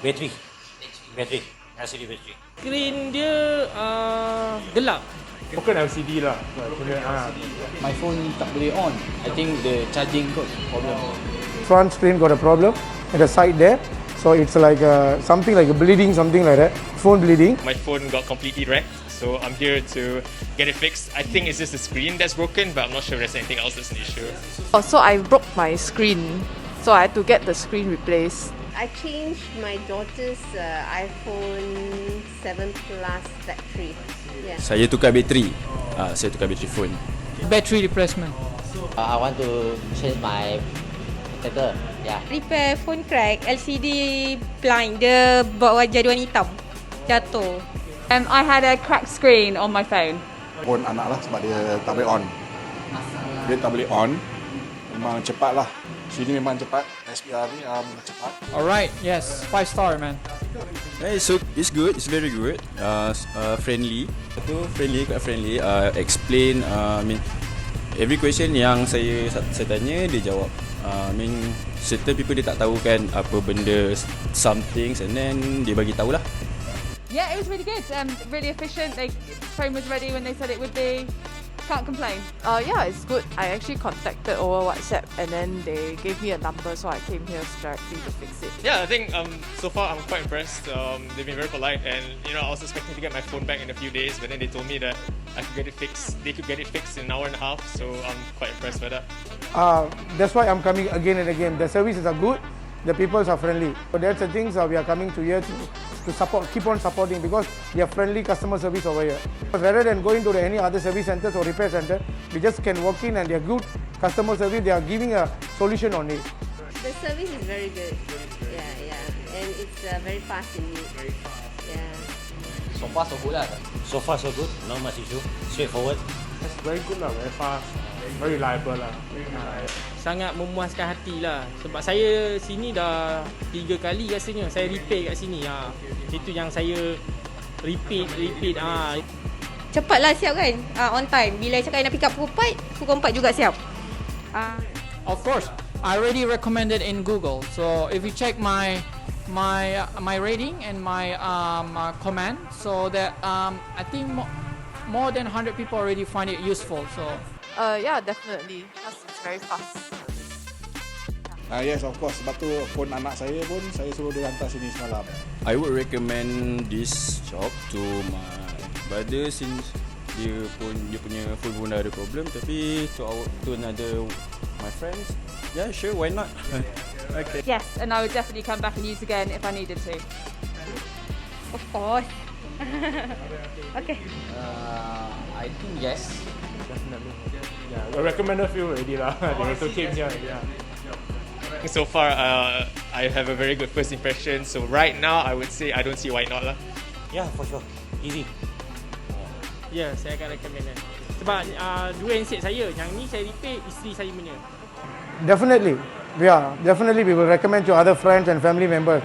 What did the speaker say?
Bateri. LCD bateri. Screen dia gelap. Bukan LCD lah. My phone tak boleh on. I think the charging got problem. Front screen got a problem at the side there. So it's like something like a bleeding, something like that. Phone bleeding. My phone got completely wrecked, so I'm here to get it fixed. I think it's just the screen that's broken, but I'm not sure if there's anything else that's an issue. So I broke my screen, so I had to get the screen replaced. I changed my daughter's iPhone 7 Plus battery. Yeah. Saya tukar bateri. Saya tukar bateri phone. Battery replacement. I want to change my protector. Yeah. Repair phone crack, LCD blind, dia bawa jaduan hitam, jatuh. I had a cracked screen on my phone. Phone anak lah sebab dia tak boleh on. Dia tak boleh on. Memang cepat lah. Sini memang cepat. SPR ni cepat. Alright, yes, 5 star man. So it's good, it's very good. Friendly. Itu friendly, quite friendly. Explain. I mean, every question yang saya tanya dia jawab. I mean, certain people dia tak tahu kan apa benda, some things, and then dia bagi tahu lah. Yeah, it was really good. Really efficient. The phone was ready when they said it would be. Can't complain. Yeah, it's good. I actually contacted over WhatsApp and then they gave me a number, so I came here directly to fix it. Yeah, I think so far I'm quite impressed. They've been very polite, and I was expecting to get my phone back in a few days, but then they told me that I could get it fixed. They could get it fixed in an hour and a half, so I'm quite impressed by that. That's why I'm coming again and again. The services are good. The people are friendly. So that's the things we are coming to here to support, keep on supporting, because we have friendly customer service over here. Rather than going to any other service centers or repair center, we just can walk in and they are good customer service. They are giving a solution on it. The service is very good. Yeah, and it's very fast indeed. Yeah. So far so good lah. So far so good, no much issue. Straightforward. It's very good lah, very fast, very reliable lah. Sangat memuaskan hati lah. Sebab saya sini dah 3 kali rasanya saya repair kat sini. Itu yang saya repeat. Cepatlah siap kan, on time. Bila cakap nak pick up pukul 4 juga siap. Of course, I already recommended in Google. So if you check my rating and my comment, so that I think more than 100 people already find it useful. So Yeah, definitely. It's very fast. Yes, of course. Sebab tu phone anak saya pun saya suruh dia hantar sini semalam. I would recommend this shop to my brother since dia punya phone pun dah ada problem, tapi to another my friends, yeah, sure, why not? Okay. Yes, and I would definitely come back and use again if I needed to. Of course. Okay. I think yes. Definitely. Yeah, I recommend a few already lah. They also came here. Yeah. So far, I have a very good first impression. So right now, I would say I don't see why not lah. Yeah, for sure. Easy. Ya, saya akan recommend kan. Sebab dua handset saya, yang ni saya repair isteri saya punya. Definitely. Yeah, definitely we will recommend to other friends and family members.